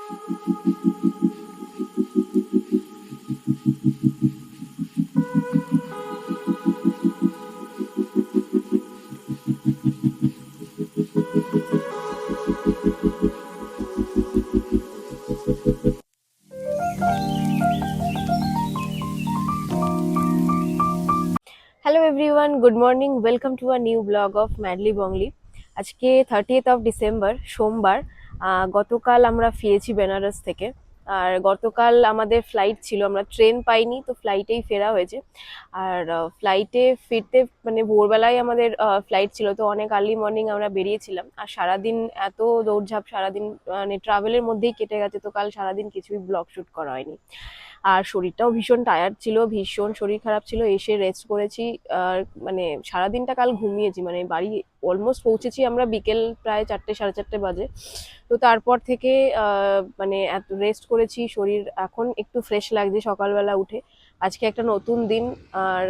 Hello everyone, good morning, welcome to a new blog of Madly Bongly. আজকে 30th of December, সোমবার। গতকাল আমরা ফিরেছি বেনারস থেকে। আর গতকাল আমাদের ফ্লাইট ছিল, আমরা ট্রেন পাইনি, তো ফ্লাইটেই ফেরা হয়েছে। আর ফ্লাইটে ফিরতে মানে ভোরবেলায় আমাদের ফ্লাইট ছিল, তো অনেক আর্লি মর্নিং আমরা বেরিয়েছিলাম। আর সারাদিন এত দৌড়ঝাঁপ, সারাদিন মানে ট্রাভেলের মধ্যেই কেটে গেছে, তো কাল সারাদিন কিছুই ব্লগ শুট করা হয়নি। আর শরীরটাও ভীষণ টায়ার্ড ছিল, ভীষণ শরীর খারাপ ছিল। এসে রেস্ট করেছি। আর মানে সারাদিনটা কাল ঘুমিয়েছি, মানে বাড়ি অলমোস্ট পৌঁছেছি আমরা বিকেল প্রায় 4টে সাড়ে 4টে বাজে। তো তারপর থেকে মানে এত রেস্ট করেছি, শরীর এখন একটু ফ্রেশ লাগছে সকালবেলা উঠে। আজকে একটা নতুন দিন। আর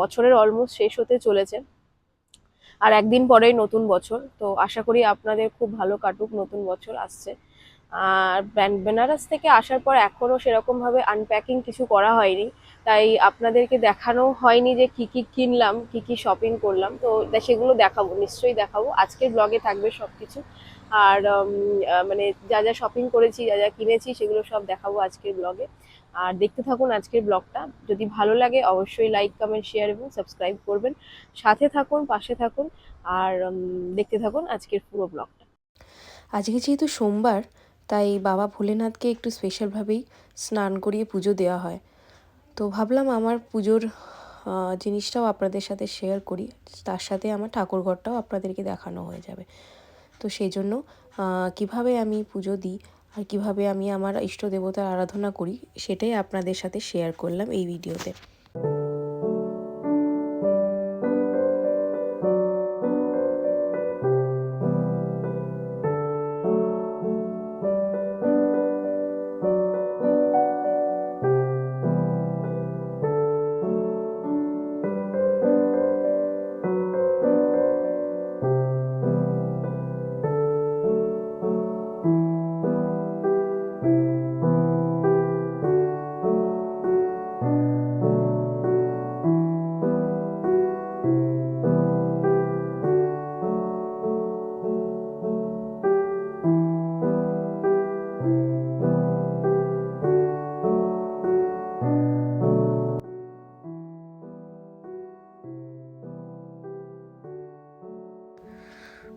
বছরের অলমোস্ট শেষ হতে চলেছে। আর একদিন পরেই নতুন বছর, তো আশা করি আপনাদের খুব ভালো কাটুক, নতুন বছর আসছে। আর বেনারস থেকে আসার পর এখনো সেরকম ভাবে আনপ্যাকিং কিছু করা হয়নি, তাই আপনাদেরকে দেখানো হয়নি যে কি কি কিনলাম, কি কি শপিং করলাম। তো সেগুলো দেখাবো, নিশ্চয়ই দেখাবো, আজকের ব্লগে থাকবে সবকিছু। আর মানে যা যা শপিং করেছি, যা যা কিনেছি, সেগুলো সব দেখাবো আজকের ব্লগে। আর দেখতে থাকুন আজকের ব্লগটা। যদি ভালো লাগে অবশ্যই লাইক, কমেন্ট, শেয়ার এবং সাবস্ক্রাইব করবেন। সাথে থাকুন, পাশে থাকুন। আর দেখতে থাকুন আজকের পুরো ব্লগটা। আজকে যেহেতু সোমবার, তাই বাবা ভোলেনাথকে একটু স্পেশালভাবেই স্নান করিয়ে পুজো দেওয়া হয়। তো ভাবলাম আমার পুজোর জিনিসটাও আপনাদের সাথে শেয়ার করি, তার সাথে আমার ঠাকুরঘরটাও আপনাদেরকে দেখানো হয়ে যাবে। তো সেই জন্য কীভাবে আমি পুজো দিই আর কীভাবে আমি আমার ইষ্ট দেবতার আরাধনা করি, সেটাই আপনাদের সাথে শেয়ার করলাম এই ভিডিওতে।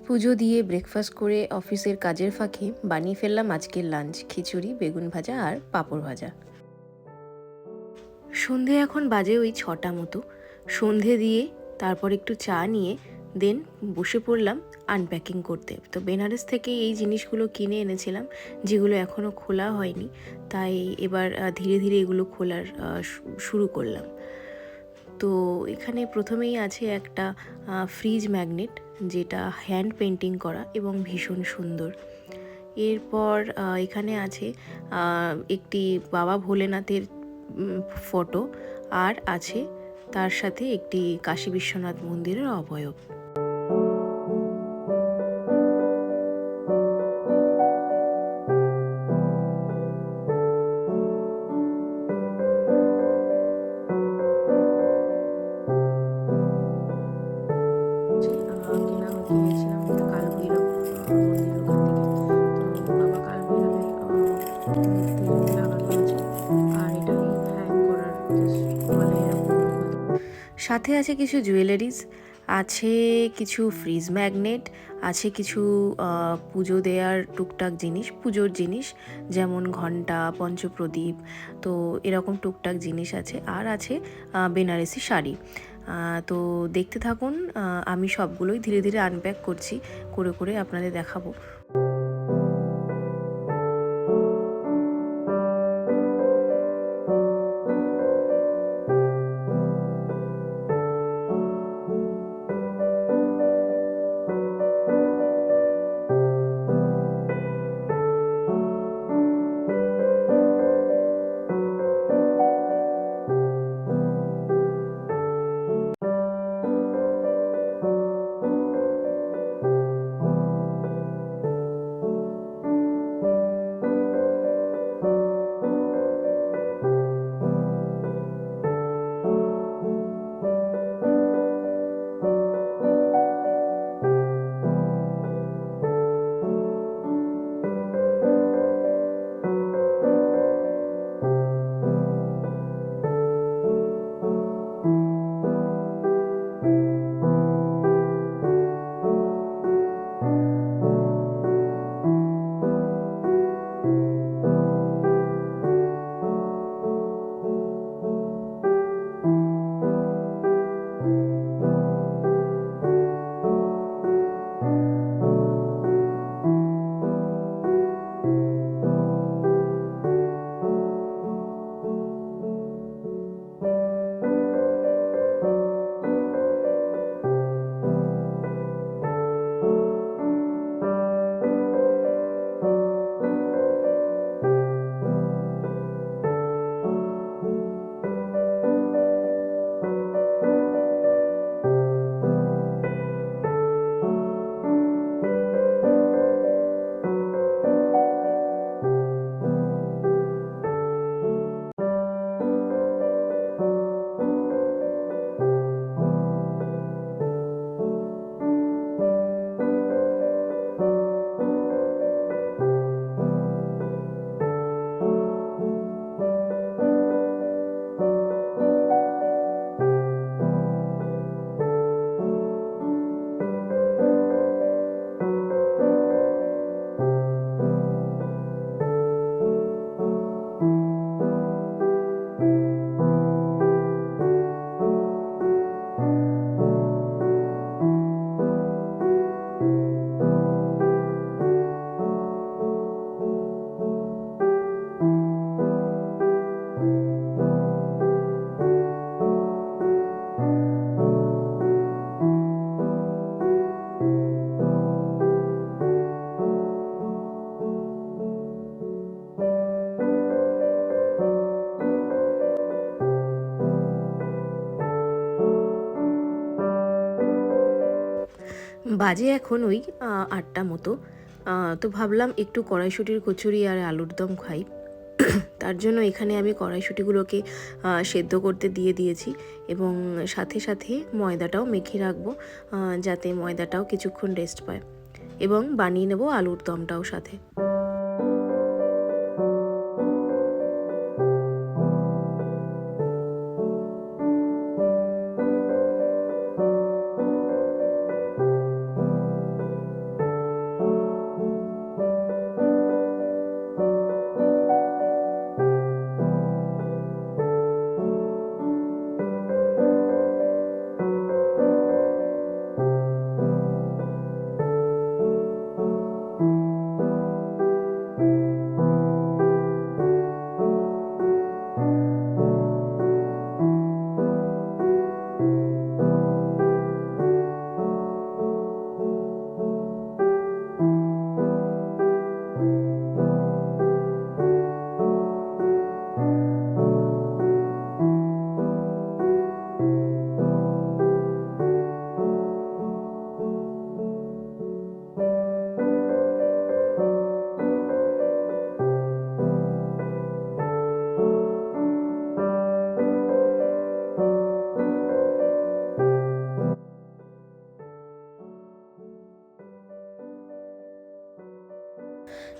পুজো দিয়ে ব্রেকফাস্ট করে অফিসের কাজের ফাঁকে বানিয়ে ফেললাম আজকের লাঞ্চ, খিচুড়ি, বেগুন ভাজা আর পাঁপড় ভাজা। সন্ধে এখন বাজে ওই 6টা মতো। সন্ধে দিয়ে তারপর একটু চা নিয়ে দেন বসে পড়লাম আনপ্যাকিং করতে। তো বেনারস থেকে এই জিনিসগুলো কিনে এনেছিলাম, যেগুলো এখনও খোলা হয়নি, তাই এবার ধীরে ধীরে এগুলো খোলার শুরু করলাম। তো এখানে প্রথমেই আছে একটা ফ্রিজ ম্যাগনেট, যেটা হ্যান্ড পেন্টিং করা এবং ভীষণ সুন্দর। এরপর এখানে আছে একটি বাবা ভোলেনাথের ফটো, আর আছে তার সাথে একটি কাশী বিশ্বনাথ মন্দিরের অবয়ব। কিনেছিলাম এটা কালভৈরব মন্দিরের ওখান থেকে। তো বাবা কালভৈরবের মূর্তি লাগানো আছে, আর এটা হ্যাং করার জাস্ট গলায় এরকম। সাথে আছে কিছু জুয়েলারিজ, আছে কিছু ফ্রিজ ম্যাগনেট, আছে কিছু পুজো দেওয়ার টুকটাক জিনিস, পুজোর জিনিস, যেমন ঘণ্টা, পঞ্চপ্রদীপ, তো এরকম টুকটাক জিনিস আছে। আর আছে বেনারসি শাড়ি। তো দেখতে থাকুন, আমি সবগুলোই ধীরে ধীরে আনপ্যাক করছি, করে করে আপনাদের দেখাবো। বাজে এখন ওই 8টা মতো। তো ভাবলাম একটু কড়াইশুঁটির কচুরি আর আলুর দম খাই। তার জন্য এখানে আমি কড়াইশুঁটিগুলোকে সেদ্ধ করতে দিয়ে দিয়েছি এবং সাথে সাথে ময়দাটাও মেখে রাখবো, যাতে ময়দাটাও কিছুক্ষণ রেস্ট পায়, এবং বানিয়ে নেব আলুর দমটাও সাথে।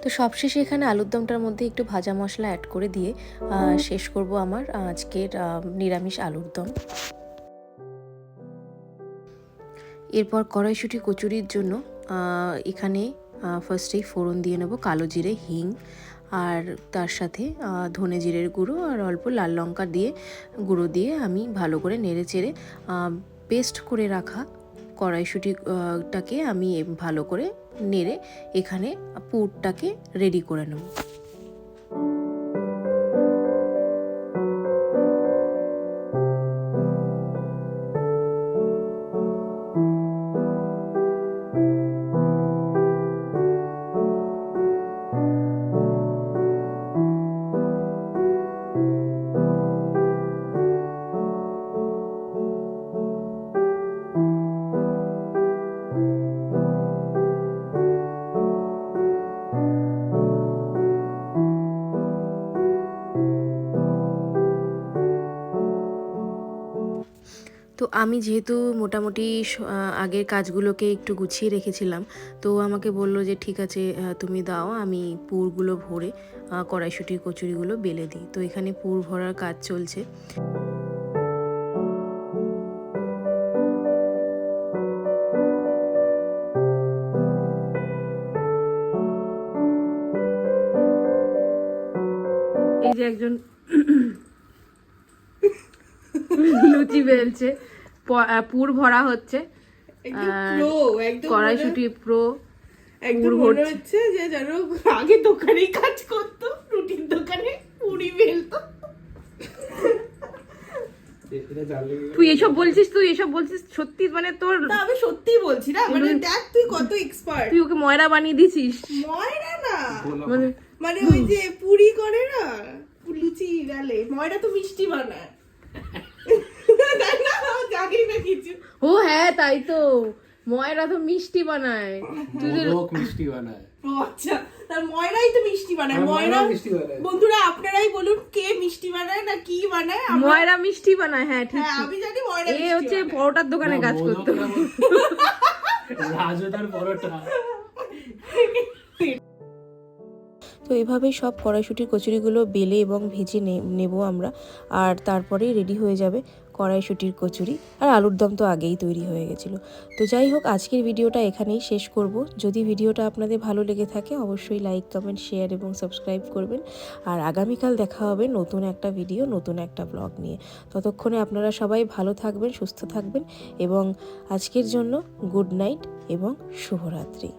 তো সবশেষে এখানে আলুর দমটার মধ্যে একটু ভাজা মশলা অ্যাড করে দিয়ে শেষ করব আমার আজকের নিরামিষ আলুর দম। এরপর কড়াইশুঁটি কচুরির জন্য এখানে ফার্স্টেই ফোড়ন দিয়ে নেব কালো জিরে, হিং, আর তার সাথে ধনে জিরের গুঁড়ো আর অল্প লাল লঙ্কা দিয়ে গুঁড়ো দিয়ে আমি ভালো করে নেড়ে চেড়ে পেস্ট করে রাখা কড়াইশুঁটিটাকে আমি ভালো করে নেড়ে এখানে পুরটাকে রেডি করে নেব। তো আমি যেহেতু মোটামুটি আগের কাজগুলোকে একটু গুছিয়ে রেখেছিলাম, তো আমাকে বললো যে ঠিক আছে তুমি দাও, আমি পুরগুলো ভরে কড়াইশুঁটির কচুরিগুলো বেলে দিই। তো এখানে পুর ভরার কাজ চলছে। এই যে একজন লুচি বেলছে, পুর ভরা হচ্ছে, কড়াইশুঁটি প্রো একদম মনে হচ্ছে যে যেন আগে দোকানে কাজ করতো, রুটির দোকানে পুরি বেলতো। তুই এসব বলছিস সত্যি, মানে তোর না আমি সত্যিই বলছি না, মানে দেখ তুই কত এক্সপার্ট। তুই ওকে ময়রা বানিয়ে দিছিস। ময়রা না, মানে ওই যে পুরি করে না, লুচি ডালে, ময়রা তো মিষ্টি বানায়। জানি না কিছু। ও হ্যাঁ তাই তো, ময়রা তো মিষ্টি বানায়, তুই মিষ্টি বানায়। ও আচ্ছা, তার ময়রাই তো মিষ্টি বানায়। ময়রা বন্ধুরা আপনারাই বলুন কে মিষ্টি বানায় না কি বানায়। ময়রা মিষ্টি বানায়, হ্যাঁ ঠিক। আমি জানি ময়রা এ হচ্ছে পরোটার দোকানে কাজ করতো। রাজুদার পরোটা। তো এভাবেই সব কড়াইশুঁটির কচুরিগুলো বেলে এবং ভেজে নেব আমরা, আর তারপরেই রেডি হয়ে যাবে কড়াইশুঁটির কচুরি। আর আলুর দম তো আগেই তৈরি হয়ে গেছিলো। তো যাই হোক, আজকের ভিডিওটা এখানেই শেষ করব। যদি ভিডিওটা আপনাদের ভালো লেগে থাকে অবশ্যই লাইক, কমেন্ট, শেয়ার এবং সাবস্ক্রাইব করবেন। আর আগামীকাল দেখা হবে নতুন একটা ভিডিও, নতুন একটা ব্লগ নিয়ে। ততক্ষণে আপনারা সবাই ভালো থাকবেন, সুস্থ থাকবেন, এবং আজকের জন্য গুড নাইট এবং শুভরাত্রি।